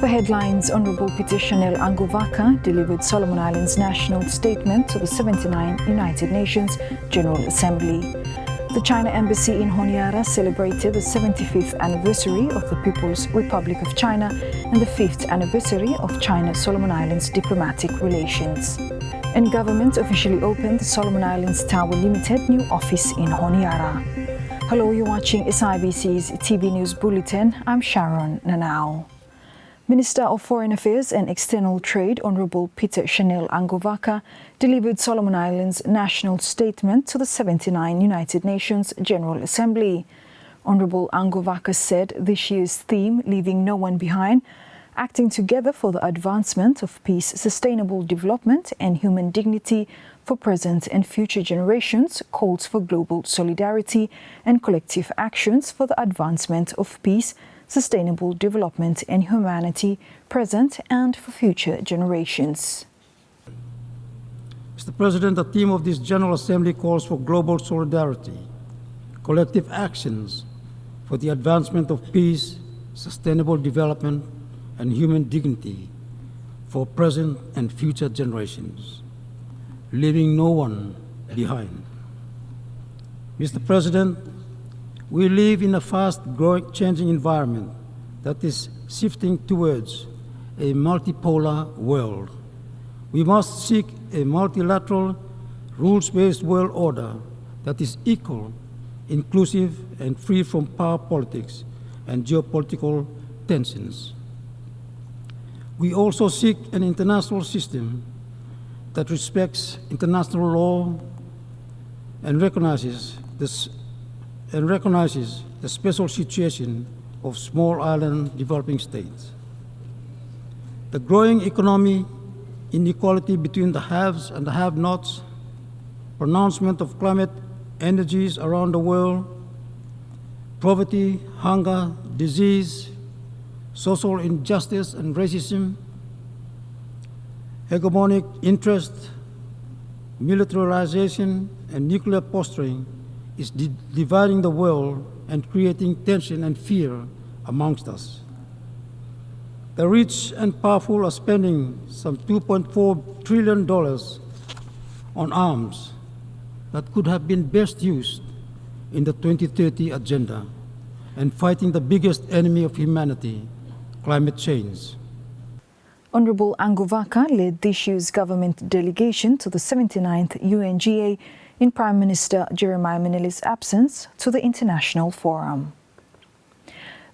For headlines, Honorable Peter Chanel Angovaka delivered Solomon Islands' national statement to the 79th United Nations General Assembly. The China Embassy in Honiara celebrated the 75th anniversary of the People's Republic of China and the 5th anniversary of China-Solomon Islands diplomatic relations. And government officially opened the Solomon Islands Tower Limited new office in Honiara. Hello, you're watching SIBC's TV News Bulletin. I'm Sharon Nanao. Minister of Foreign Affairs and External Trade, Honorable Peter Chanel Angovaka, delivered Solomon Islands' national statement to the 79th United Nations General Assembly. Honorable Angovaka said this year's theme, Leaving No One Behind, acting together for the advancement of peace, sustainable development and human dignity for present and future generations, calls for global solidarity and collective actions for the advancement of peace, sustainable development and humanity, present and for future generations. Mr. President, the theme of this General Assembly calls for global solidarity, collective actions for the advancement of peace, sustainable development, and human dignity for present and future generations, leaving no one behind. Mr. President, we live in a fast-growing, changing environment that is shifting towards a multipolar world. We must seek a multilateral, rules-based world order that is equal, inclusive, and free from power politics and geopolitical tensions. We also seek an international system that respects international law and recognizes the special situation of small island developing states. The growing economic inequality between the haves and the have-nots, pronouncement of climate energies around the world, poverty, hunger, disease, social injustice and racism, hegemonic interest, militarization, and nuclear posturing is dividing the world and creating tension and fear amongst us. The rich and powerful are spending some $2.4 trillion on arms that could have been best used in the 2030 agenda and fighting the biggest enemy of humanity, climate change. Honorable Angovaka led this year's government delegation to the 79th UNGA in Prime Minister Jeremiah Manili's absence to the international forum.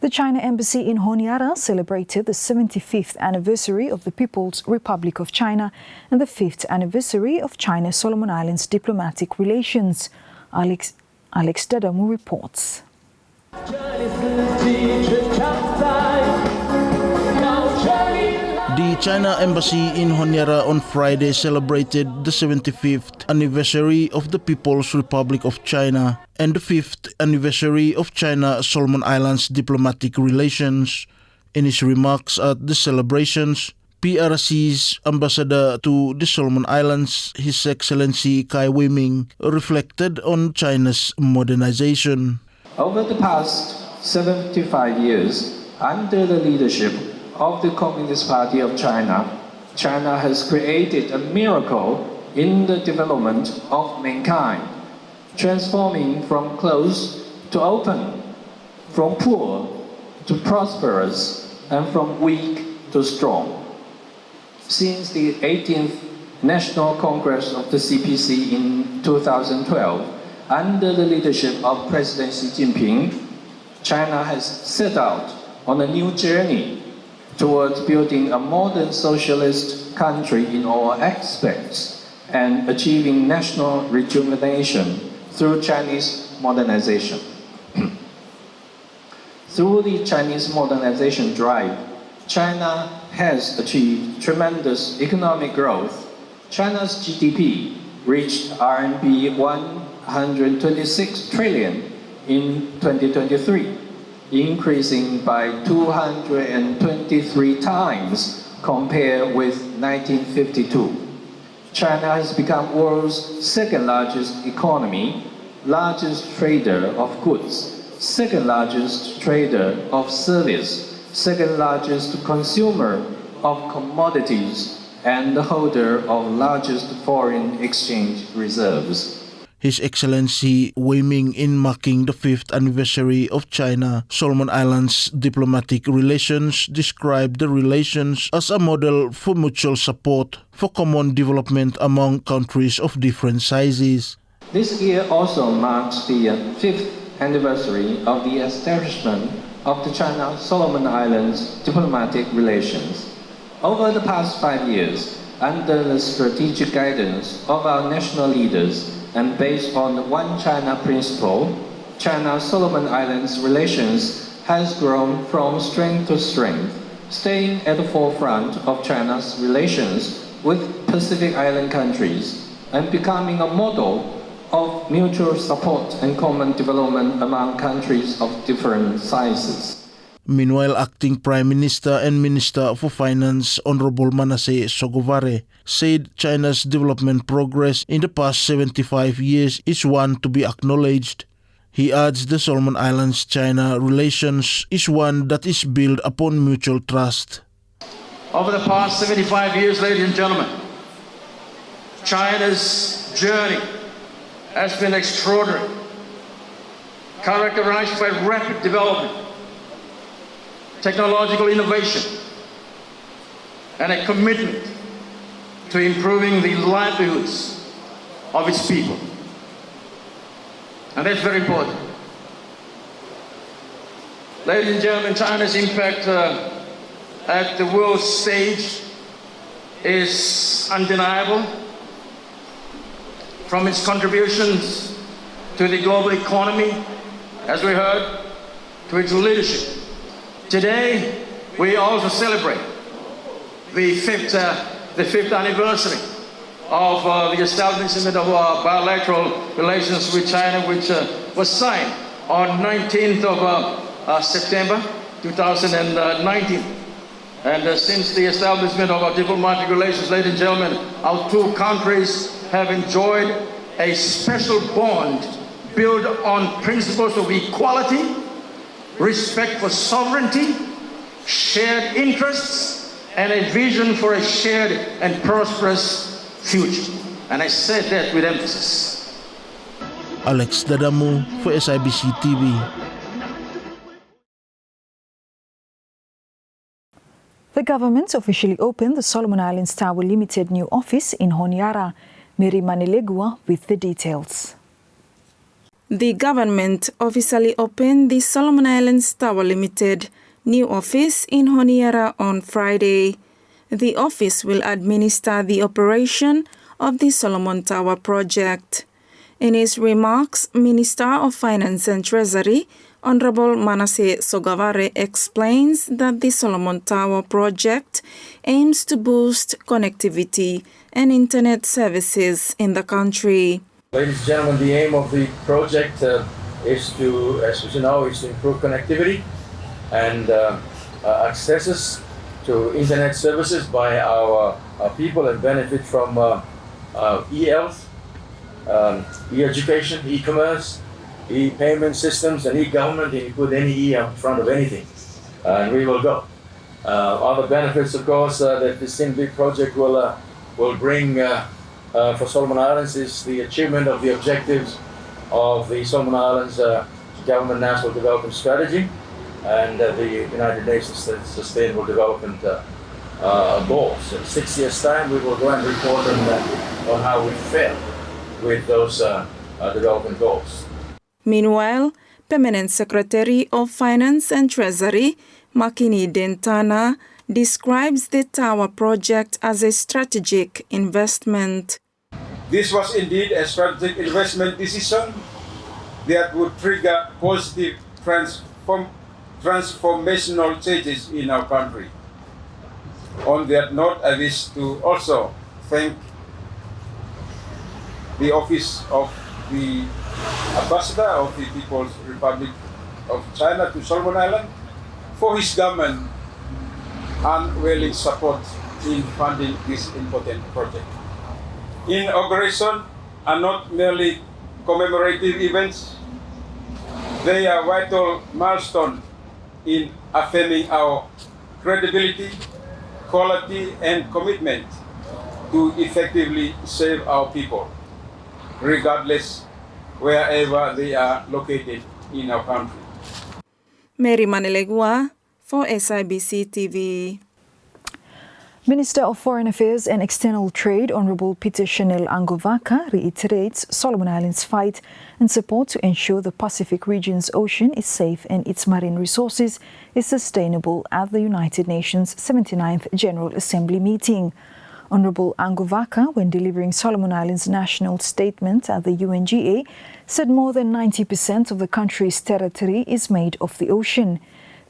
The China Embassy in Honiara celebrated the 75th anniversary of the People's Republic of China and the 5th anniversary of China-Solomon Islands diplomatic relations. Alex Dadamu reports. The China Embassy in Honiara on Friday celebrated the 75th anniversary of the People's Republic of China and the 5th anniversary of China-Solomon Islands diplomatic relations. In his remarks at the celebrations, PRC's ambassador to the Solomon Islands, His Excellency Kai Wei-ming, reflected on China's modernization. Over the past 75 years, under the leadership of the Communist Party of China, China has created a miracle in the development of mankind, transforming from closed to open, from poor to prosperous, and from weak to strong. Since the 18th National Congress of the CPC in 2012, under the leadership of President Xi Jinping, China has set out on a new journey towards building a modern socialist country in all aspects and achieving national rejuvenation through Chinese modernization. Through the Chinese modernization drive, China has achieved tremendous economic growth. China's GDP reached RMB 126 trillion in 2023. Increasing by 223 times compared with 1952. China has become world's second largest economy, largest trader of goods, second largest trader of service, second largest consumer of commodities, and the holder of largest foreign exchange reserves. His Excellency Wei Ming, in marking the 5th anniversary of China-Solomon Islands diplomatic relations, described the relations as a model for mutual support for common development among countries of different sizes. This year also marks the 5th anniversary of the establishment of the China-Solomon Islands diplomatic relations. Over the past 5 years, under the strategic guidance of our national leaders, and based on the One China principle, China-Solomon Islands relations has grown from strength to strength, staying at the forefront of China's relations with Pacific Island countries, and becoming a model of mutual support and common development among countries of different sizes. Meanwhile, Acting Prime Minister and Minister for Finance Honorable Manasseh Sogavare said China's development progress in the past 75 years is one to be acknowledged. He adds the Solomon Islands-China relations is one that is built upon mutual trust. Over the past 75 years, ladies and gentlemen, China's journey has been extraordinary, characterized by rapid development, technological innovation, and a commitment to improving the livelihoods of its people. And that's very important. Ladies and gentlemen, China's impact at the world stage is undeniable, from its contributions to the global economy, as we heard, to its leadership. Today, we also celebrate the fifth anniversary of the establishment of our bilateral relations with China, which was signed on 19th of September 2019. And since the establishment of our diplomatic relations, ladies and gentlemen, our two countries have enjoyed a special bond built on principles of equality, respect for sovereignty, shared interests, and a vision for a shared and prosperous future. And I said that with emphasis. Alex Dadamu for SIBC TV. The government officially opened the Solomon Islands Tower Limited new office in Honiara. Mary Manilegua with the details. The government officially opened the Solomon Islands Tower Limited new office in Honiara on Friday. The office will administer the operation of the Solomon Tower project. In his remarks, Minister of Finance and Treasury, Honorable Manasseh Sogavare, explains that the Solomon Tower project aims to boost connectivity and internet services in the country. Ladies and gentlemen, the aim of the project is to, as you know, is to improve connectivity and accesses to internet services by our people and benefit from e-health, e-education, e-commerce, e-payment systems, and e-government. You put any e in front of anything, and we will go. Other benefits, of course, that this big project will bring for Solomon Islands is the achievement of the objectives of the Solomon Islands Government National Development Strategy and the United Nations Sustainable Development Goals. In 6 years' time, we will go and report on how we fared with those development goals. Meanwhile, Permanent Secretary of Finance and Treasury, Makini Dentana, describes the tower project as a strategic investment. This was indeed a strategic investment decision that would trigger positive transformational changes in our country. On that note, I wish to also thank the Office of the Ambassador of the People's Republic of China to Solomon Islands for his government unwavering support in funding this important project. Inauguration are not merely commemorative events, they are vital milestones in affirming our credibility, quality, and commitment to effectively serve our people, regardless wherever they are located in our country. Mary Manilegua for SIBC TV. Minister of Foreign Affairs and External Trade, Honorable Peter Chanel Angovaka, reiterates Solomon Islands' fight and support to ensure the Pacific region's ocean is safe and its marine resources is sustainable at the United Nations 79th General Assembly meeting. Honorable Angovaka, when delivering Solomon Islands' national statement at the UNGA, said more than 90% of the country's territory is made of the ocean.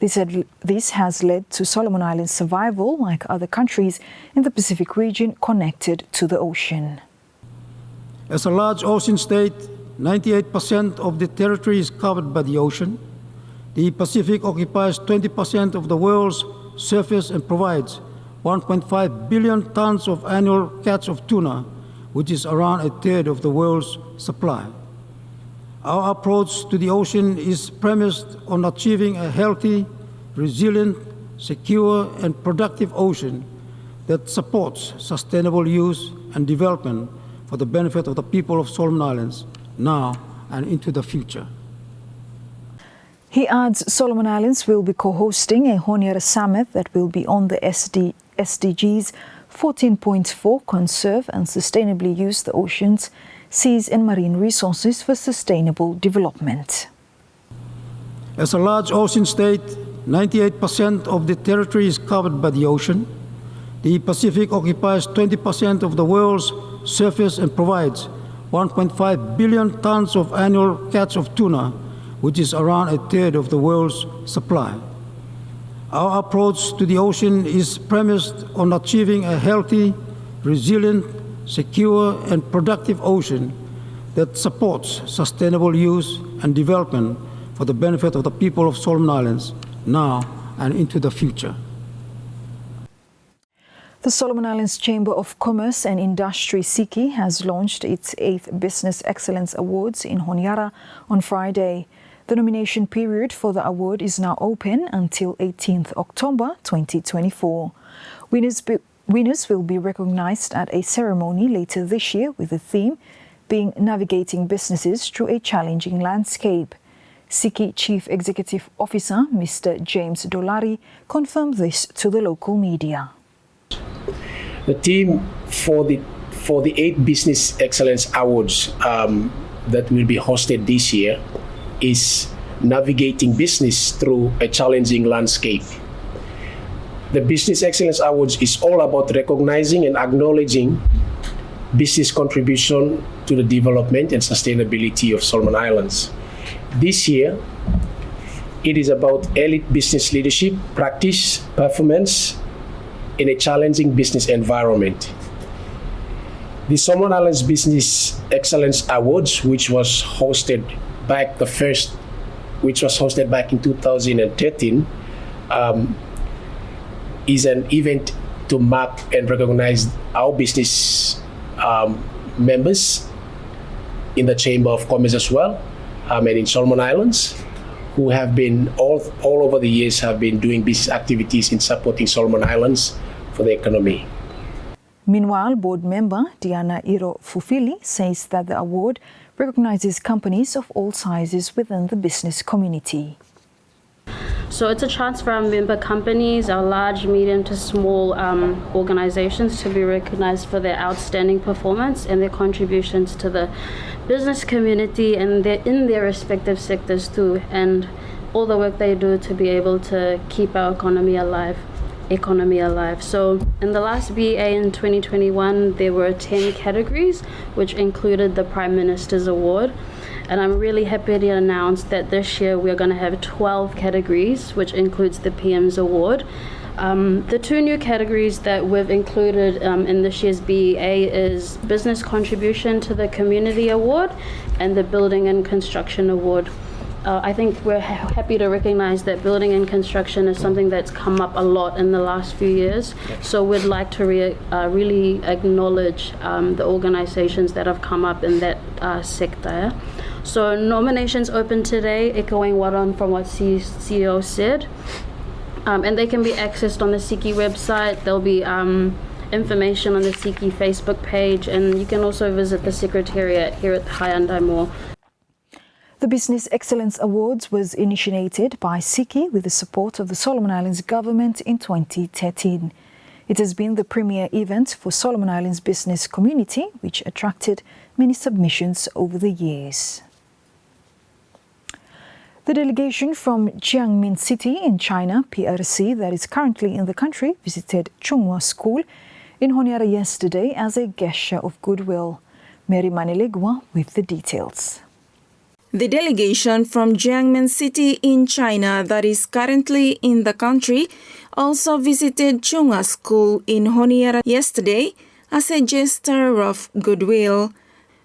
This has led to Solomon Islands' survival, like other countries in the Pacific region connected to the ocean. As a large ocean state, 98% of the territory is covered by the ocean. The Pacific occupies 20% of the world's surface and provides 1.5 billion tons of annual catch of tuna, which is around a third of the world's supply. Our approach to the ocean is premised on achieving a healthy, resilient, secure, and productive ocean that supports sustainable use and development for the benefit of the people of Solomon Islands now and into the future. He adds Solomon Islands will be co-hosting a Honiara summit that will be on the SDGs 14.4 conserve and sustainably use the oceans, seas and marine resources for sustainable development. As a large ocean state, 98% of the territory is covered by the ocean. The Pacific occupies 20% of the world's surface and provides 1.5 billion tons of annual catch of tuna, which is around a third of the world's supply. Our approach to the ocean is premised on achieving a healthy, resilient, secure, and productive ocean that supports sustainable use and development for the benefit of the people of Solomon Islands now and into the future. The Solomon Islands Chamber of Commerce and Industry SIBC has launched its 8th Business Excellence Awards in Honiara on Friday. The nomination period for the award is now open until 18th October 2024. Winners will be recognized at a ceremony later this year with the theme being Navigating Businesses Through a Challenging Landscape. SIBC Chief Executive Officer Mr. James Dolari confirmed this to the local media. The theme for the 8th Business Excellence Awards that will be hosted this year is Navigating Business Through a Challenging Landscape. The Business Excellence Awards is all about recognizing and acknowledging business contribution to the development and sustainability of Solomon Islands. This year, it is about elite business leadership, practice, performance in a challenging business environment. The Solomon Islands Business Excellence Awards, which was hosted back in 2013, is an event to mark and recognize our business members in the Chamber of Commerce as well, and in Solomon Islands, who have been all over the years have been doing business activities in supporting Solomon Islands for the economy. Meanwhile, board member Diana Iro Fufili says that the award recognizes companies of all sizes within the business community. So it's a chance for our member companies, our large, medium to small organizations to be recognized for their outstanding performance and their contributions to the business community and in their respective sectors too, and all the work they do to be able to keep our economy alive. So in the last BEA in 2021, there were 10 categories, which included the Prime Minister's Award. And I'm really happy to announce that this year we're going to have 12 categories, which includes the PM's Award. The two new categories that we've included in this year's BEA is Business Contribution to the Community Award and the Building and Construction Award. I think we're happy to recognize that building and construction is something that's come up a lot in the last few years. So we'd like to really acknowledge the organizations that have come up in that sector. So nominations open today, echoing from what CEO said. And they can be accessed on the SIBC website. There'll be information on the SIBC Facebook page, and you can also visit the Secretariat here at Hyundai Mall. The Business Excellence Awards was initiated by SIBC with the support of the Solomon Islands government in 2013. It has been the premier event for Solomon Islands business community, which attracted many submissions over the years. The delegation from Jiangmen City in China, PRC, that is currently in the country, visited Chunghwa School in Honiara yesterday as a gesture of goodwill. Mary Manilegwa with the details. The delegation from Jiangmen City in China that is currently in the country also visited Chunghwa School in Honiara yesterday as a gesture of goodwill.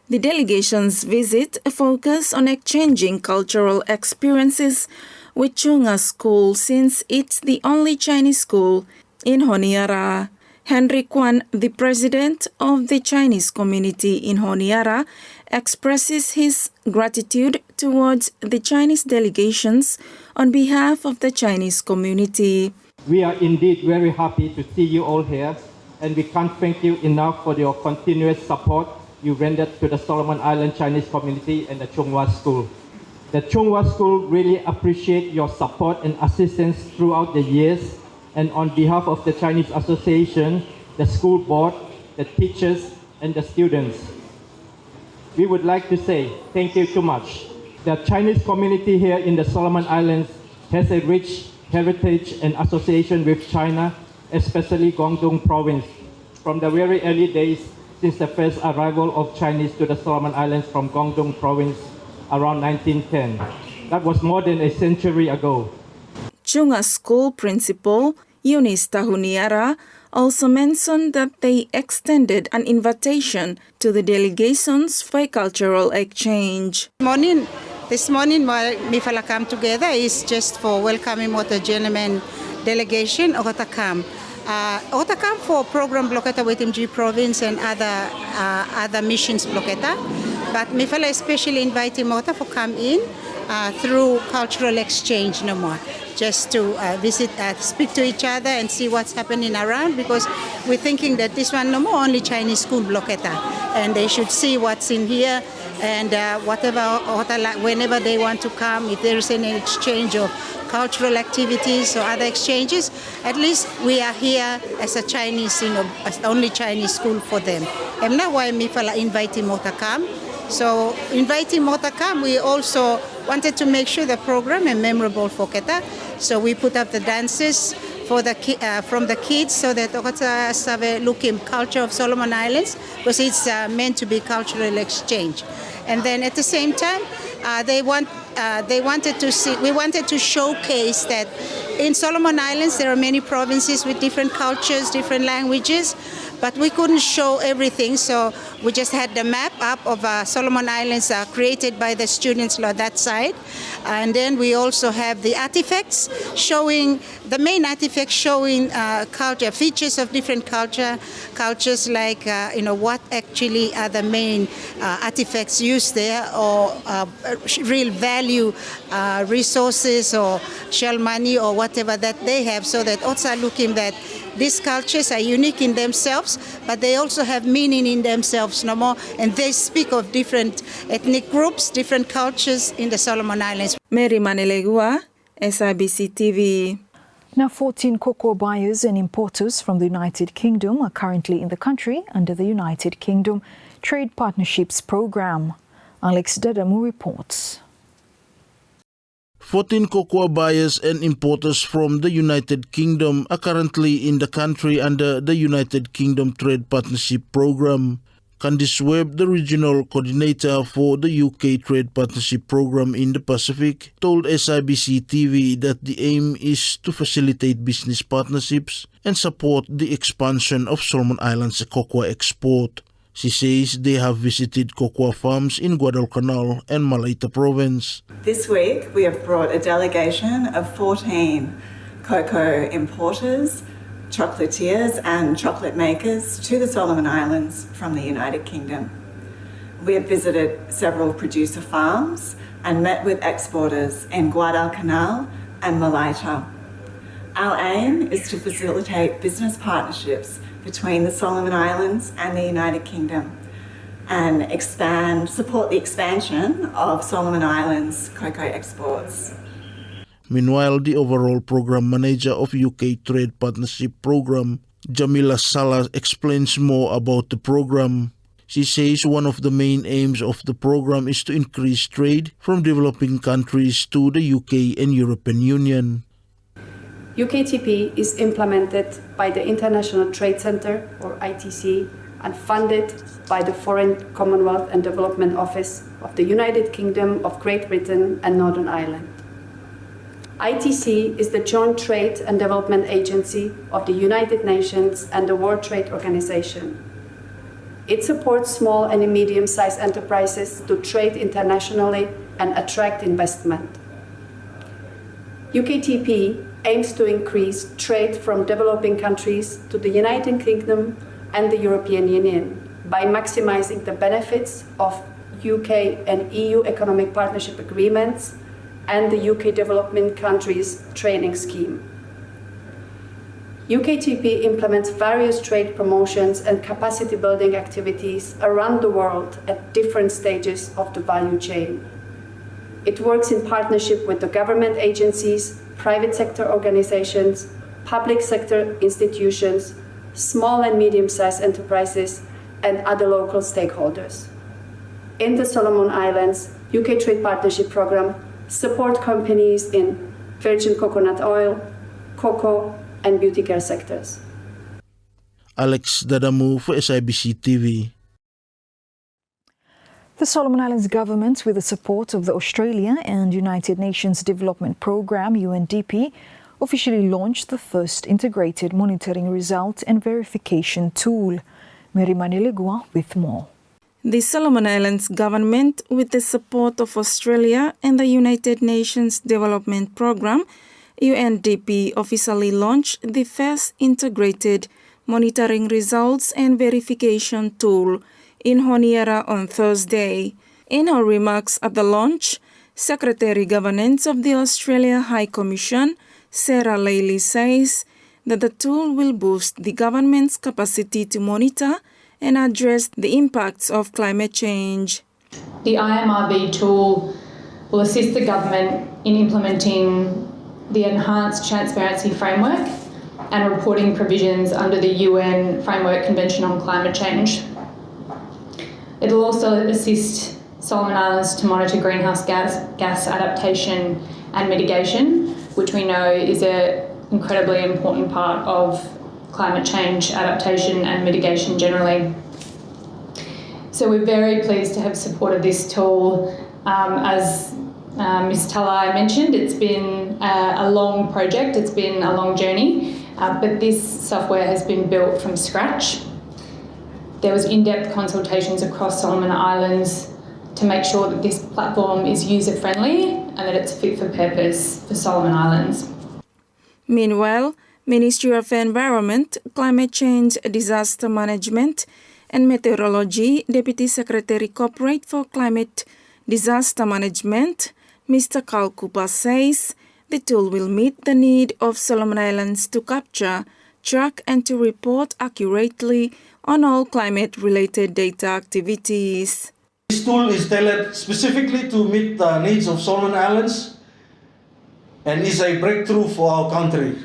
The delegation's visit focused on exchanging cultural experiences with Chunghwa School since it's the only Chinese school in Honiara. Henry Kwan, the president of the Chinese community in Honiara, expresses his gratitude towards the Chinese delegations on behalf of the Chinese community. We are indeed very happy to see you all here, and we can't thank you enough for your continuous support you rendered to the Solomon Island Chinese community and the Chunghwa School. The Chunghwa School really appreciate your support and assistance throughout the years, and on behalf of the Chinese Association, the school board, the teachers, and the students, we would like to say thank you too much. The Chinese community here in the Solomon Islands has a rich heritage and association with China, especially Guangdong province. From the very early days since the first arrival of Chinese to the Solomon Islands from Guangdong province around 1910. That was more than a century ago. Chunghwa School principal Eunice Honiara also mentioned that they extended an invitation to the delegations for a cultural exchange. This morning, my Mifala come together is just for welcoming what the gentleman delegation Otakam. Otakam for program blocketa with MG province and other missions blocketa. But Mifala especially inviting Mota for come in through cultural exchange no more. Just to visit, speak to each other and see what's happening around, because we're thinking that this one no more only Chinese school blocketa, and they should see what's in here and whenever they want to come, if there is any exchange of cultural activities or other exchanges, at least we are here as a Chinese, as only Chinese school for them. And now why Mifala inviting Mota come. So inviting Mota come, we also wanted to make sure the program is memorable for Keta. So we put up the dances for from the kids so that Okata look in culture of Solomon Islands, because it's meant to be cultural exchange. And then at the same time, we wanted to showcase that in Solomon Islands there are many provinces with different cultures, different languages, but we couldn't show everything, so we just had the map up of Solomon Islands created by the students on that side. And then we also have the artifacts showing, the main artifacts showing culture, features of different cultures like, what actually are the main artifacts used there, or real value resources or shell money or whatever that they have, so that also looking that these cultures are unique in themselves, but they also have meaning in themselves no more, and they speak of different ethnic groups, different cultures in the Solomon Islands. Mary Manilegua, SIBC TV. Now 14 cocoa buyers and importers from the United Kingdom are currently in the country under the United Kingdom Trade Partnerships Program. Alex Dadamu reports. 14 cocoa buyers and importers from the United Kingdom are currently in the country under the United Kingdom Trade Partnership Program. Candice Webb, the regional coordinator for the UK Trade Partnership Program in the Pacific, told SIBC TV that the aim is to facilitate business partnerships and support the expansion of Solomon Islands cocoa export. She says they have visited cocoa farms in Guadalcanal and Malaita province. This week we have brought a delegation of 14 cocoa importers, chocolatiers and chocolate makers to the Solomon Islands from the United Kingdom. We have visited several producer farms and met with exporters in Guadalcanal and Malaita. Our aim is to facilitate business partnerships between the Solomon Islands and the United Kingdom and support the expansion of Solomon Islands cocoa exports. Meanwhile, the overall program manager of UK Trade Partnership Program, Jamila Salah, explains more about the program. She says one of the main aims of the program is to increase trade from developing countries to the UK and European Union. UKTP is implemented by the International Trade Centre, or ITC, and funded by the Foreign, Commonwealth and Development Office of the United Kingdom of Great Britain and Northern Ireland. ITC is the Joint Trade and Development Agency of the United Nations and the World Trade Organization. It supports small and medium-sized enterprises to trade internationally and attract investment. UKTP aims to increase trade from developing countries to the United Kingdom and the European Union by maximizing the benefits of UK and EU economic partnership agreements and the UK Development Countries Training Scheme. UKTP implements various trade promotions and capacity building activities around the world at different stages of the value chain. It works in partnership with the government agencies, private sector organizations, public sector institutions, small and medium-sized enterprises, and other local stakeholders. In the Solomon Islands, UK Trade Partnership Program support companies in virgin coconut oil, cocoa, and beauty care sectors. Alex Dadamu for SIBC TV. The Solomon Islands government, with the support of the Australia and United Nations Development Programme, UNDP, officially launched the first integrated monitoring result and verification tool. Mary Manilegua with more. The Solomon Islands government, with the support of Australia and the United Nations Development Programme, UNDP, officially launched the first integrated monitoring results and verification tool in Honiara on Thursday. In her remarks at the launch, Secretary Governance of the Australia High Commission, Sarah Laley, says that the tool will boost the government's capacity to monitor and address the impacts of climate change. The IMRV tool will assist the government in implementing the Enhanced Transparency Framework and reporting provisions under the UN Framework Convention on Climate Change. It will also assist Solomon Islands to monitor greenhouse gas adaptation and mitigation, which we know is an incredibly important part of climate change adaptation and mitigation generally. So we're very pleased to have supported this tool. As Ms. Talai mentioned, it's been a long project, it's been a long journey, but this software has been built from scratch. There was in-depth consultations across Solomon Islands to make sure that this platform is user-friendly and that it's fit for purpose for Solomon Islands. Meanwhile, Ministry of Environment, Climate Change, Disaster Management and Meteorology Deputy Secretary Corporate for Climate Disaster Management, Mr. Carl Cooper, says the tool will meet the need of Solomon Islands to capture, track and to report accurately on all climate-related data activities. This tool is tailored specifically to meet the needs of Solomon Islands and is a breakthrough for our country.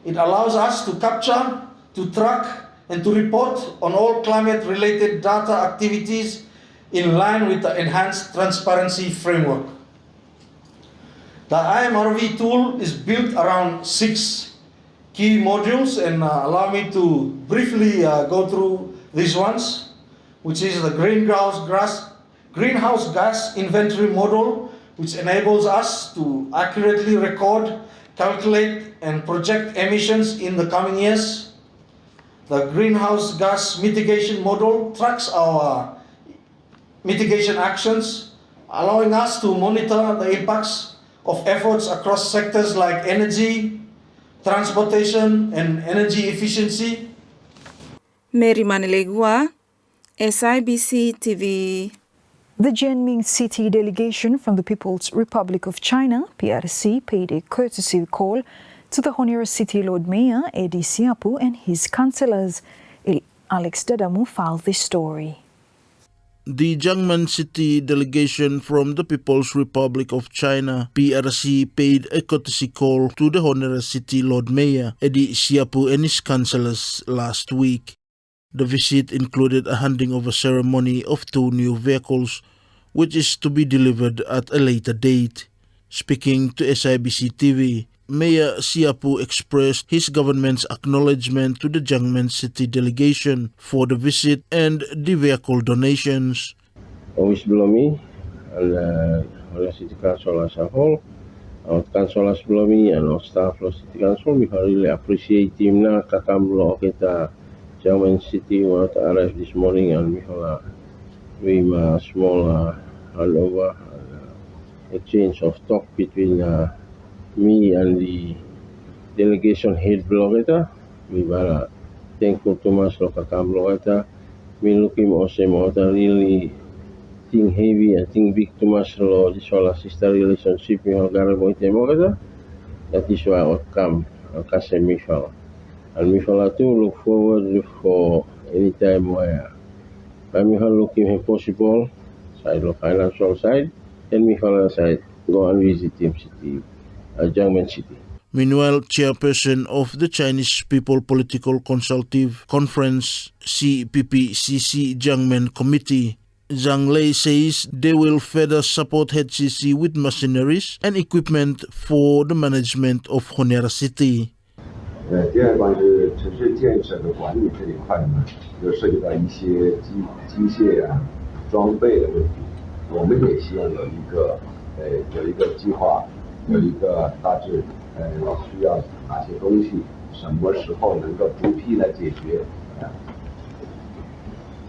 It allows us to capture, to track and to report on all climate-related data activities in line with the Enhanced Transparency Framework. The IMRV tool is built around 6 key modules, and allow me to briefly go through these ones, which is the greenhouse gas inventory model, which enables us to accurately record, calculate and project emissions in the coming years. The greenhouse gas mitigation model tracks our mitigation actions, allowing us to monitor the impacts of efforts across sectors like energy, transportation and energy efficiency. Mary Manilegua, SIBC TV. The Jianming City delegation from the People's Republic of China, PRC, paid a courtesy call to the Honiara City Lord Mayor, Eddie Siapu, and his councillors. Alex Dadamu filed this story. The Jiangmen City delegation from the People's Republic of China, PRC, paid a courtesy call to the Honiara City Lord Mayor, Eddie Siapu, and his councillors last week. The visit included a handing over ceremony of 2 new vehicles, which is to be delivered at a later date. Speaking to SIBC TV, Mayor Siapu expressed his government's acknowledgement to the Jiangmen City delegation for the visit and the vehicle donations. Sebelum ini, oleh City Council as a whole, our councillors sebelum ini and our staff of City Council, we really appreciate him na kakamlo kita Jiangmen City want to arrive this morning and we have a small handover, exchange of talk between me and the delegation head below kita. We are thankful to mas lo kakamlo kita. We looking also really think heavy and think big to mas lo this whole sister relationship we have got about them kita. That is why I come kasi Michelle. And we too look forward for any time where we are looking if possible, side of financial side, and we side go and visit him city, Jiangmen City. Meanwhile, chairperson of the Chinese People Political Consultative Conference, CPPCC Jiangmen Committee, Zhang Lei says they will further support HCC with machineries and equipment for the management of Honiara City. 第二关是城市建设的管理这一块呢，就涉及到一些机械啊、装备的问题。我们也希望有一个计划，有一个大致需要哪些东西，什么时候能够逐批来解决。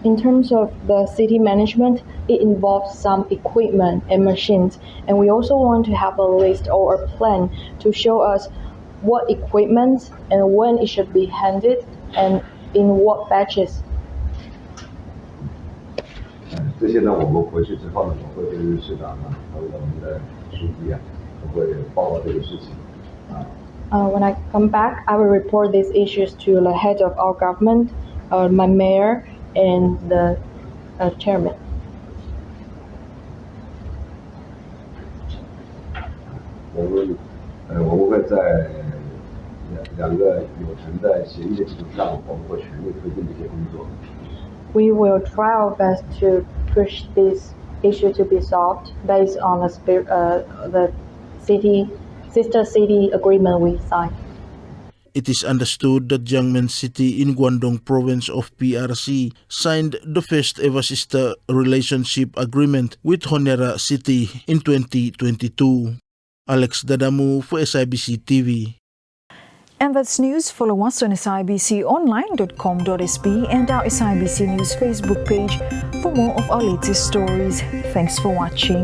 In terms of the city management, it involves some equipment and machines, and we also want to have a list or a plan to show us what equipment and when it should be handed and in what batches. 这些呢，我们回去之后呢，我会跟市长啊和我们的书记啊，我会报告这个事情。When I come back, I will report these issues to the head of our government, my mayor, and the chairman. 我们会在2个有成的协议的基础上，我们会全力推进这些工作。We will try our best to push this issue to be solved based on the sister city agreement we signed. It is understood that Jiangmen City in Guangdong province of PRC signed the first ever sister relationship agreement with Honiara City in 2022. Alex Dadamu for SIBC TV. And that's news. Follow us on sibconline.com.sb and our SIBC News Facebook page for more of our latest stories. Thanks for watching.